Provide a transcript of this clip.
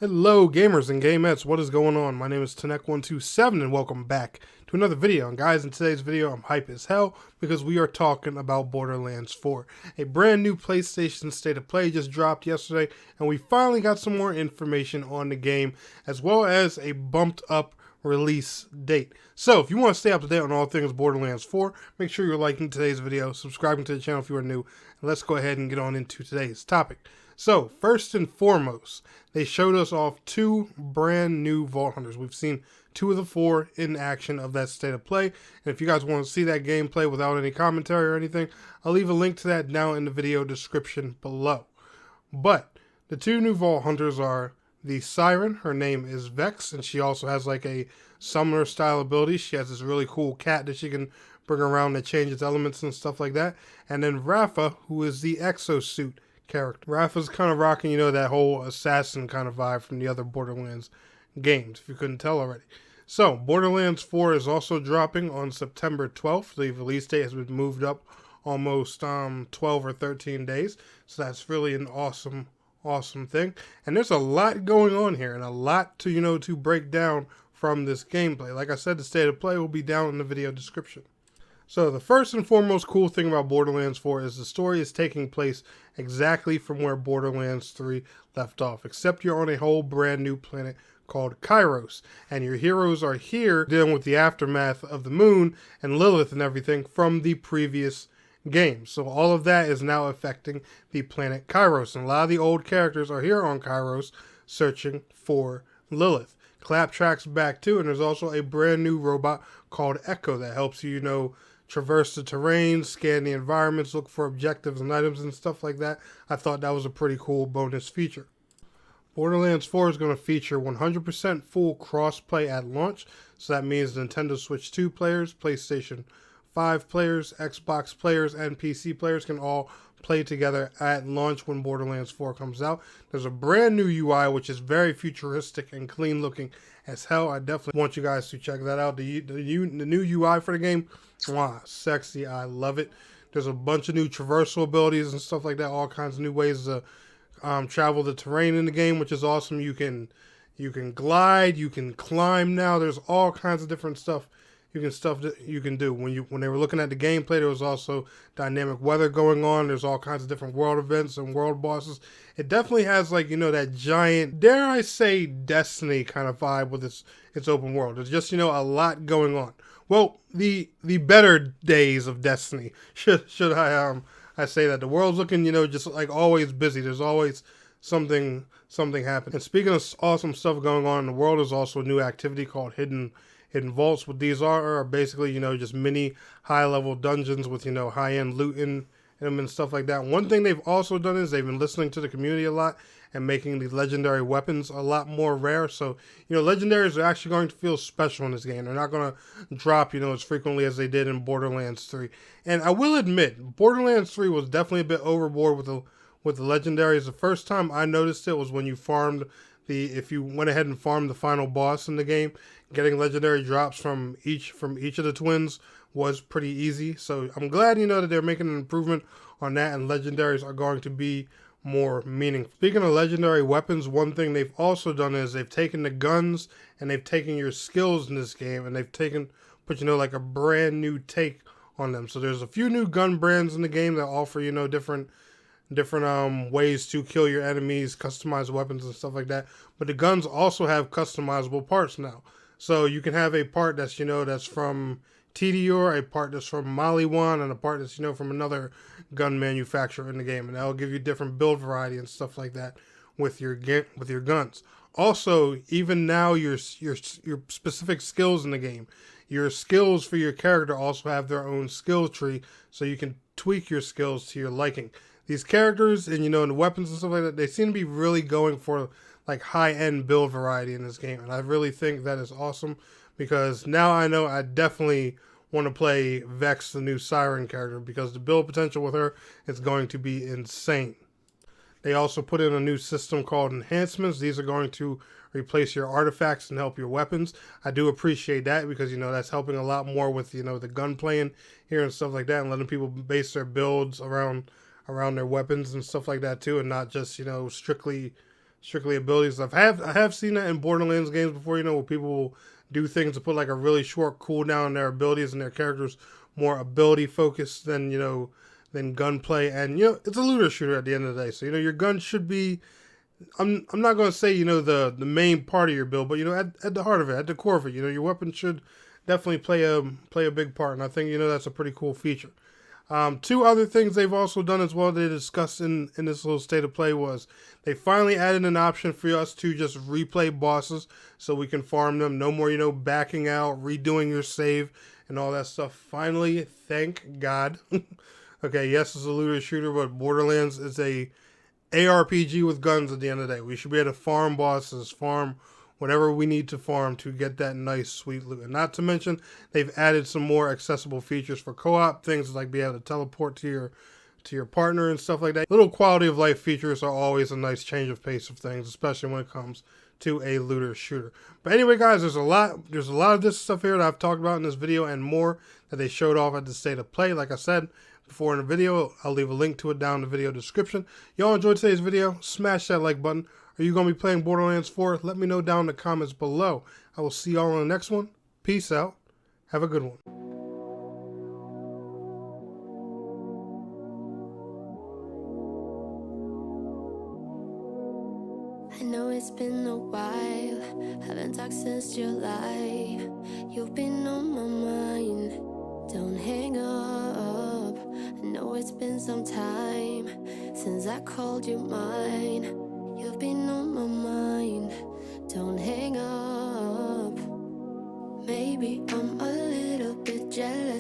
Hello gamers and gamettes, what is going on? My name is Tanek127 and welcome back to another video. And guys, in today's video I'm hype as hell because we are talking about Borderlands 4. A brand new PlayStation State of Play just dropped yesterday and we finally got some more information on the game as well as a bumped up release date. So if you want to stay up to date on all things Borderlands 4, make sure you're liking today's video, subscribing to the channel if you are new, and let's go ahead and get on into today's topic. So first and foremost, they showed us off two brand new Vault Hunters. We've seen two of the four in action of that State of Play, and if you guys want to see that gameplay without any commentary or anything, I'll leave a link to that down in the video description below. But the two new Vault Hunters are the Siren. Her name is Vex, and she also has like a summoner style ability. She has this really cool cat that she can bring around that changes elements and stuff like that. And then Rafa, who is the exosuit character. Rafa's kind of rocking, that whole assassin kind of vibe from the other Borderlands games, if you couldn't tell already. So, Borderlands 4 is also dropping on September 12th. The release date has been moved up almost 12 or 13 days. So that's really an awesome thing. And there's a lot going on here and a lot to, to break down from this gameplay. Like I said, the State of Play will be down in the video description. So the first and foremost cool thing about Borderlands 4 is the story is taking place exactly from where Borderlands 3 left off, except you're on a whole brand new planet called Kairos, and your heroes are here dealing with the aftermath of the moon and Lilith and everything from the previous game. So all of that is now affecting the planet Kairos, and a lot of the old characters are here on Kairos searching for Lilith. Claptrack's back too, and there's also a brand new robot called Echo that helps you, traverse the terrain, scan the environments, look for objectives and items and stuff like that. I thought that was a pretty cool bonus feature. Borderlands 4 is going to feature 100% full crossplay at launch, so that means Nintendo Switch 2 players, PlayStation 5 players, Xbox players, and PC players can all play together at launch when Borderlands 4 comes out. There's a brand new UI which is very futuristic and clean looking as hell. I definitely want you guys to check that out. The new UI for the game, wow, sexy. I love it. There's a bunch of new traversal abilities and stuff like that, all kinds of new ways to travel the terrain in the game, which is awesome. You can glide, you can climb now. There's all kinds of different stuff you can do. When they were looking at the gameplay, there was also dynamic weather going on. There's all kinds of different world events and world bosses. It definitely has that giant, dare I say, Destiny kind of vibe with its open world. There's just a lot going on. Well, the better days of Destiny. Should I say that the world's looking just like always busy. There's always something happening. And speaking of awesome stuff going on in the world, there's also a new activity called Hidden Vaults. What these are basically, just mini high-level dungeons with, high-end loot in them and stuff like that. One thing they've also done is they've been listening to the community a lot and making the legendary weapons a lot more rare. So, legendaries are actually going to feel special in this game. They're not going to drop, as frequently as they did in Borderlands 3. And I will admit, Borderlands 3 was definitely a bit overboard with the legendaries. The first time I noticed it was when you farmed if you went ahead and farmed the final boss in the game. Getting legendary drops from each of the twins was pretty easy. So I'm glad that they're making an improvement on that, and legendaries are going to be more meaningful. Speaking of legendary weapons, one thing they've also done is they've taken the guns and they've taken your skills in this game and they've put like a brand new take on them. So there's a few new gun brands in the game that offer different ways to kill your enemies, customize weapons and stuff like that. But the guns also have customizable parts now. So you can have a part that's, that's from TDR, a part that's from Maliwan, and a part that's, from another gun manufacturer in the game. And that'll give you different build variety and stuff like that with your guns. Also, even now, your specific skills in the game, your skills for your character also have their own skill tree, so you can tweak your skills to your liking. These characters and, and the weapons and stuff like that, they seem to be really going for like high-end build variety in this game, and I really think that is awesome because now I know I definitely want to play Vex, the new Siren character, because the build potential with her is going to be insane. They also put in a new system called Enhancements. These are going to replace your artifacts and help your weapons. I do appreciate that because that's helping a lot more with the gun playing here and stuff like that, and letting people base their builds around their weapons and stuff like that too, and not just strictly strictly abilities. I have seen that in Borderlands games before, you know, where people will do things to put like a really short cooldown on their abilities and their characters more ability focused than, you know, than gunplay. And, you know, it's a looter shooter at the end of the day. So, you know, your gun should be, I'm not going to say, you know, the main part of your build, but, you know, at the heart of it, at the core of it, you know, your weapon should definitely play a big part. And I think, you know, that's a pretty cool feature. Two other things they've also done as well they discussed in this little state of play was they finally added an option for us to just replay bosses so we can farm them. No more, you know, backing out, redoing your save, and all that stuff. Finally, thank God. Okay, yes, it's a looter shooter, but Borderlands is a ARPG with guns at the end of the day. We should be able to farm bosses, farm whatever we need to farm to get that nice, sweet loot. And not to mention, they've added some more accessible features for co-op, things like being able to teleport to your partner and stuff like that. Little quality of life features are always a nice change of pace of things, especially when it comes to a looter shooter. But anyway, guys, there's a lot of this stuff here that I've talked about in this video and more that they showed off at the state of play. Like I said before in the video, I'll leave a link to it down in the video description. Y'all enjoyed today's video? Smash that like button. Are you going to be playing Borderlands 4? Let me know down in the comments below. I will see y'all on the next one. Peace out. Have a good one. I know it's been a while, haven't talked since July. You've been on my mind, don't hang up. I know it's been some time since I called you mine. You've been on my mind, don't hang up. Maybe I'm a little bit jealous.